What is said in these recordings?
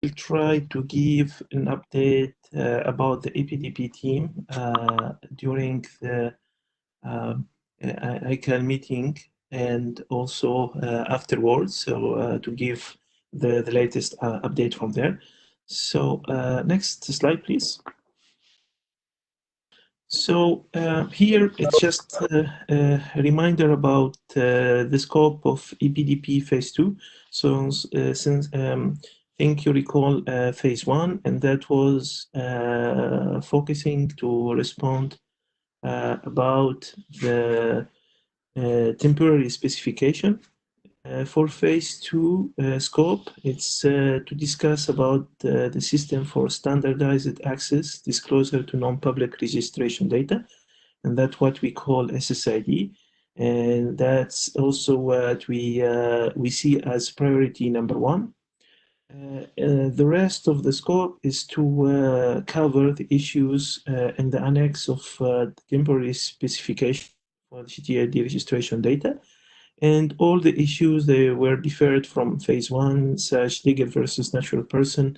will try to give an update about the EPDP team during the Icann meeting and also afterwards, so to give the latest update from there. So next slide, please. So here it's just a reminder about the scope of EPDP phase 2. So since I think you recall phase 1, and that was focusing to respond about the temporary specification. For phase 2 scope, it's to discuss about the system for standardized access disclosure to non-public registration data, and that's what we call SSID, and that's also what we see as priority number 1. The rest of the scope is to cover the issues in the annex of temporary specification for GTID registration data. And all the issues, they were deferred from phase 1, such legal versus natural person,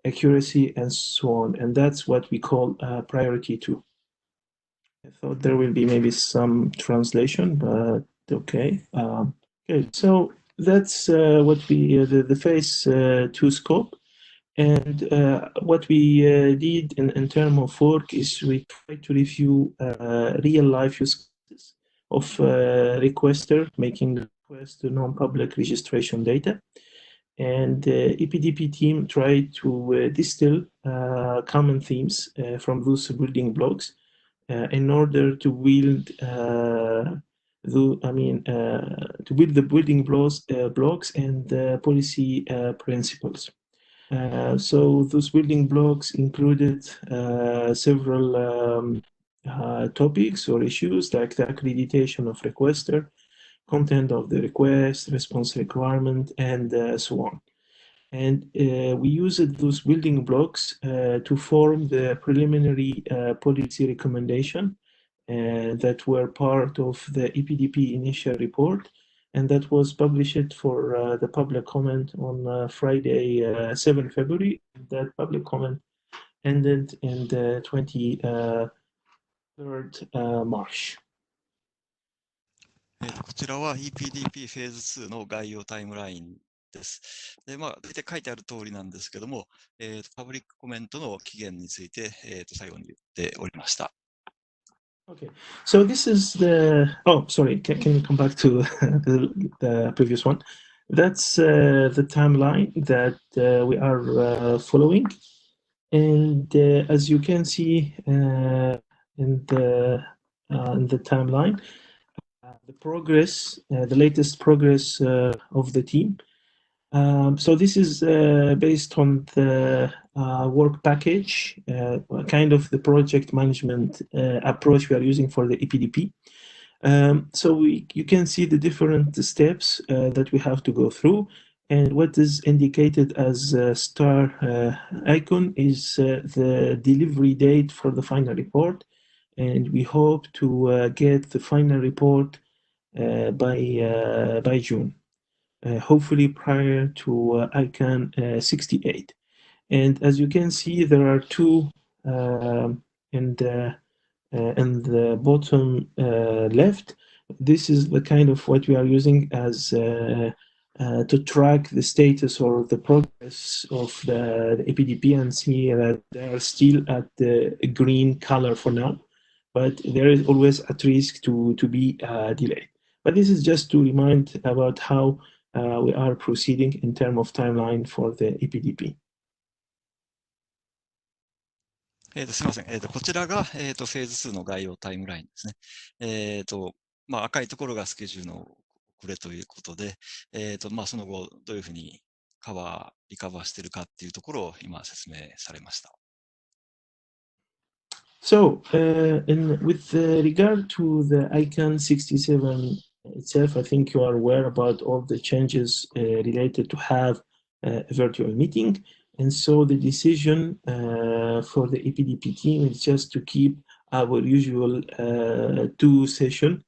accuracy, and so on. And that's what we call priority 2. I thought there will be maybe some translation, but okay. Okay, so that's what we, the phase 2 scope. And what we did in terms of work is we tried to review real-life use cases of requester making request to non-public registration data. And the EPDP team tried to distill common themes from those building blocks in order to build to build the building blocks and policy principles. So those building blocks included several topics or issues like the accreditation of requester, content of the request, response requirement, and so on. And we used those building blocks to form the preliminary policy recommendation that were part of the EPDP initial report, and that was published for the public comment on Friday, 7 February. That public comment ended in the 23rd March. こちらは EPDP フェーズ2の概要タイムラインです。で、大体書いてある通りなんですけども、パブリックコメントの期限について、最後に言っておりました。Okay, so this is the, oh, sorry, can you come back to the previous one? That's the timeline that we are following. And as you can see in the timeline, the progress, the latest progress of the team. So this is based on the work package, kind of the project management approach we are using for the EPDP. So you can see the different steps that we have to go through. And what is indicated as a star icon is the delivery date for the final report. And we hope to get the final report by June. Hopefully prior to Icann 68. And as you can see, there are two in the bottom left. This is the kind of what we are using as to track the status or the progress of the EPDP, and see that they are still at the green color for now, but there is always at risk to be delayed. But this is just to remind about how we are proceeding in terms of timeline for the EPDP. すみません。こちらが、フェーズ2の概要タイムラインですね。赤いところがスケジュールの遅れということで、その後どういうふうにリカバーしているかっていうところを今説明されました。So, with regard to the Icann 67 itself, I think you are aware about all the changes related to have a virtual meeting. And so the decision for the EPDP team is just to keep our usual 2 session,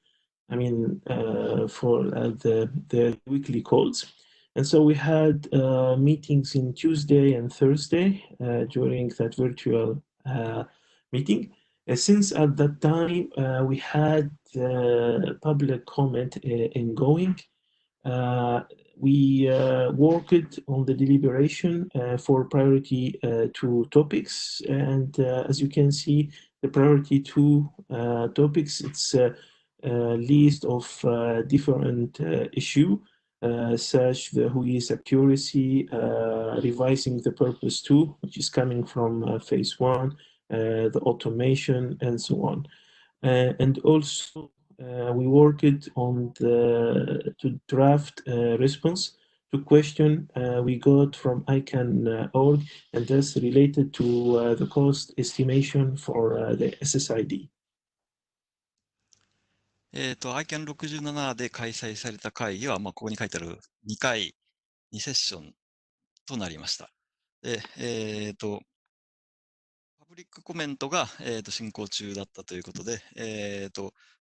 for the weekly calls. And so we had meetings in Tuesday and Thursday during that virtual meeting. Since at that time we had public comment ongoing, we worked on the deliberation for priority 2 topics. And as you can see, the priority 2 topics, it's a list of different issues, such the Whois accuracy, revising the purpose 2, which is coming from phase 1, the automation, and so on. And also we worked on to draft response to question we got from Icann.org, and that's related to the cost estimation for the SSID. Icann67 で開催された会議は、ここに書いてある2回、2セッションとなりました。で、パブリックコメントが、進行中だったということで、フェ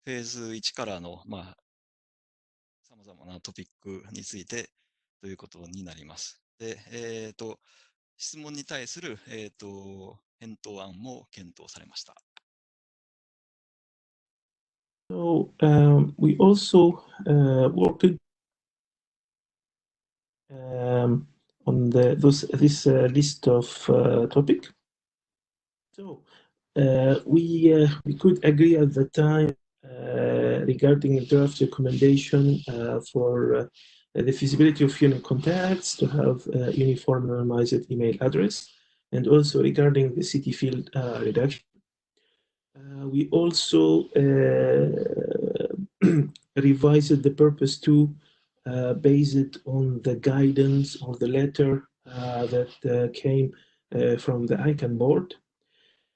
ーズ1からの、様々なトピックについてということになります。で、質問に対する、返答案も検討されました。So we also worked on this list of topic. So we could agree at the time regarding a draft recommendation for the feasibility of unique contacts to have a uniform anonymized email address, and also regarding the city field reduction. We also revised the purpose 2 based on the guidance or the letter that came from the Icann board.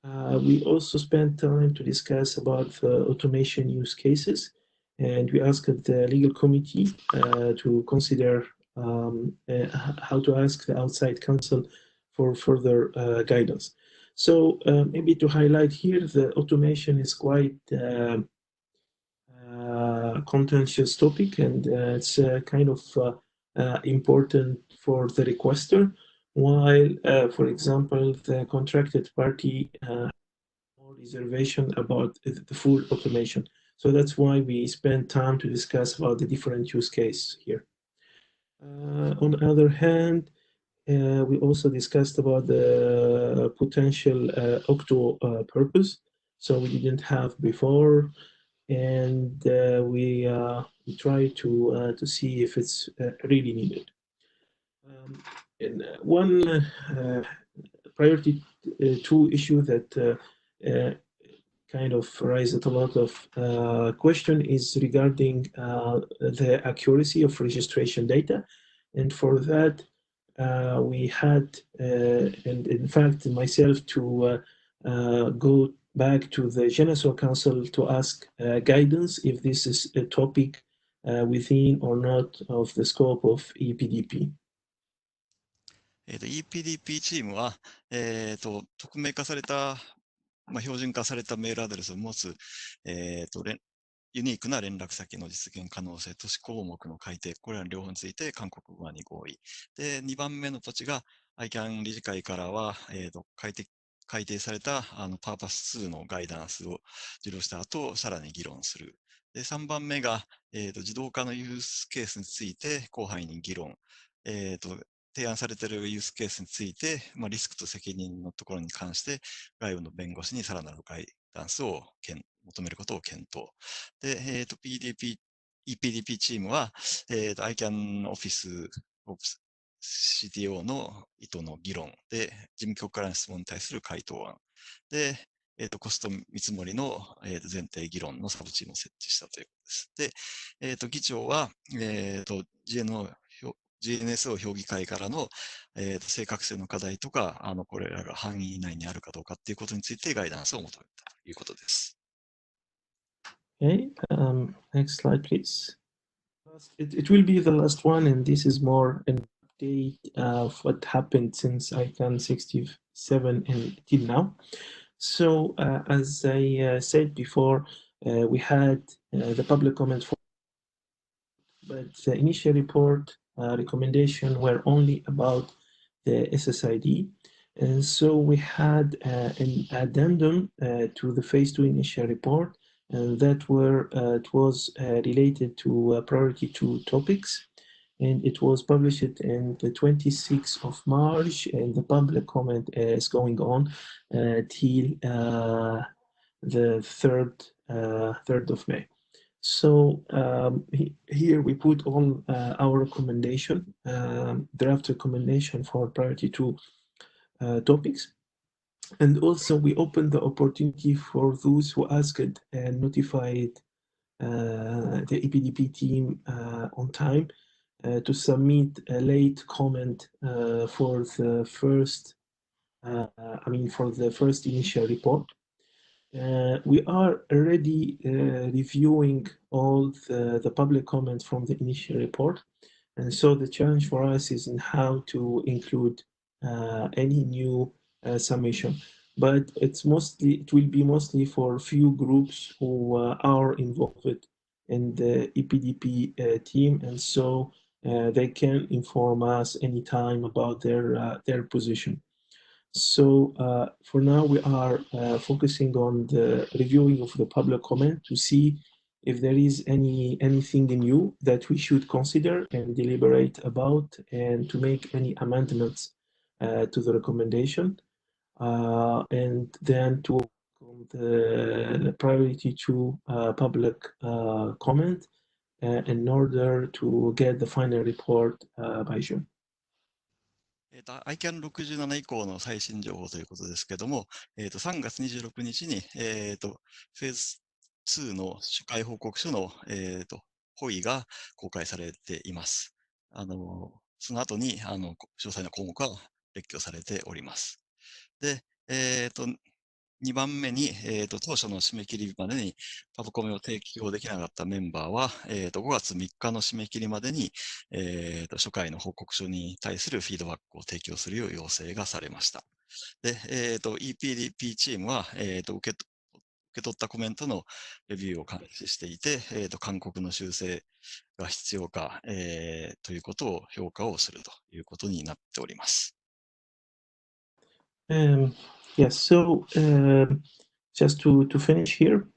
We also spent time to discuss about automation use cases, and we asked the legal committee to consider how to ask the outside counsel for further guidance. So maybe to highlight here, the automation is quite contentious topic, and it's kind of important for the requester, while, for example, the contracted party more reservation about the full automation. So that's why we spend time to discuss about the different use cases here. On the other hand, we also discussed about the potential octo purpose, so we didn't have before, and we try to see if it's really needed. And one priority 2 issue that kind of raised a lot of question is regarding the accuracy of registration data, and for that we had, and in fact myself, to go back to the GNSO Council to ask guidance if this is a topic within or not of the scope of EPDP. EPDP チームは、匿名化された、標準化されたメールアドレスを持つ、ユニークな連絡先の実現可能性と項目の改定、これら両方について韓国側に合意。で、2番目の土地が Icann 理事会からは、改定されたパーパス2のガイダンスを受領した後、さらに議論する。で、3番目が、自動化のユースケースについて広範囲に議論。提案されているユースケースについて、リスクと責任のところに関して、外部の弁護士にさらなるガイダンスを求めることを検討。で、EPDP チームは、Icann オフィス、CTO の意図の議論で、事務局からの質問に対する回答案。で、コスト見積もりの、前提議論のサブチームを設置したということです。で、議長は、GNSO 評議会からの、正確性の課題とか、これらが範囲内にあるかどうかっていうことについてガイダンスを求めたということです。Okay, next slide, please. It will be the last one, and this is more an update of what happened since Icann 67 until now. So, as I said before, we had the public comment, but the initial report recommendation were only about the SSID. And so we had an addendum to the phase 2 initial report, and it was related to priority 2 topics. And it was published in the 26th of March, and the public comment is going on till the 3rd of May. So here we put all our recommendation, draft recommendation for priority 2 topics. And also we opened the opportunity for those who asked and notified the EPDP team on time to submit a late comment for the first, for the first initial report. We are already reviewing all the public comments from the initial report. And so the challenge for us is in how to include any new summation. But it will be mostly for few groups who are involved in the EPDP team. And so they can inform us anytime about their position. So for now, we are focusing on the reviewing of the public comment to see if there is anything new that we should consider and deliberate about, and to make any amendments to the recommendation, and then to on the priority to public comment in order to get the final report by June. Icann 67以降の最新情報ということですけども、3月26日に、フェーズ2の初回報告書の、ホイが公開されています。その後に、詳細な項目が列挙されております。で、2番目に、当初の締め切りまでにパブコメを提供できなかったメンバーは、5月3日の締め切りまでに、初回の報告書に対するフィードバックを提供するよう要請がされました。で、EPDP チームは、受け取ったコメントのレビューを監視していて、勧告の修正が必要か、ということを評価をするということになっております。Yes, so just to finish here,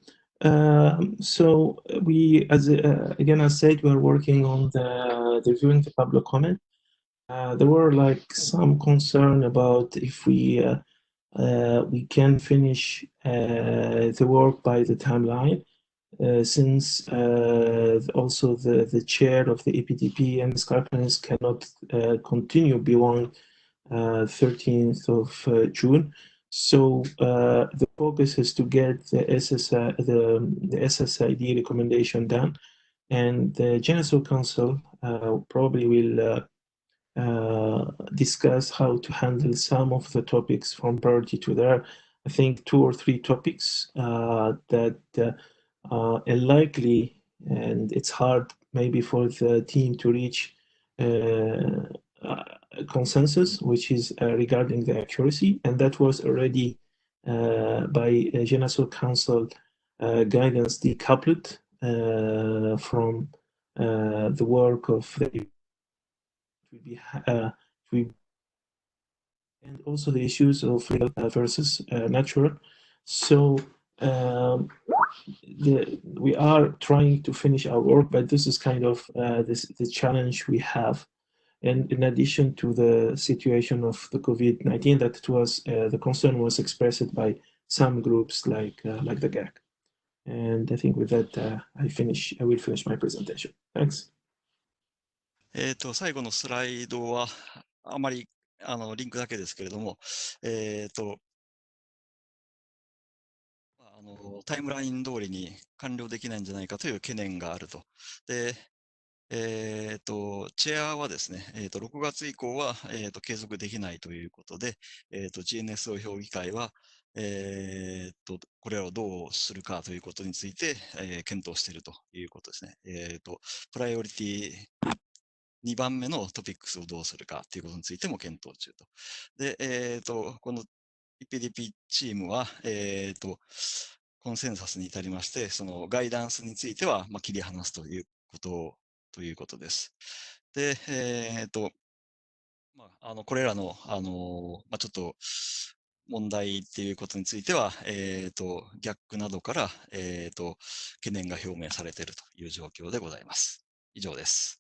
so we, as again, as said, we are working on the reviewing the public comment. There were like some concern about if we can finish the work by the timeline, since also the chair of the EPDP and Scarpanis cannot continue beyond 13th of June. So the focus is to get the SSID recommendation done, and the GNSO Council probably will discuss how to handle some of the topics from priority to there. I think 2 or 3 topics that are likely, and it's hard maybe for the team to reach consensus, which is regarding the accuracy, and that was already by GNSO Council guidance decoupled from the work of the and also the issues of real versus natural. So we are trying to finish our work, but this is kind of the challenge we have. And in addition to the situation of the COVID-19, that it was the concern was expressed by some groups like the GAC. And I think with that, I will finish my presentation. Thanks. 最後のスライドは、あまり、リンクだけですけれども、タイムライン通りに完了できないんじゃないかという懸念があると。で、チェアはですね、6月以降は、継続できないということで、GNSO 評議会は、これらをどうするかということについて、検討しているということですね。プライオリティ2番目のトピックスをどうするかということについても検討中と。で、この EPDP チームは、コンセンサスに至りまして、そのガイダンスについては、切り離すということです。で、これらの、ちょっと問題っていうことについては、逆などから、懸念が表明されているという状況でございます。以上です。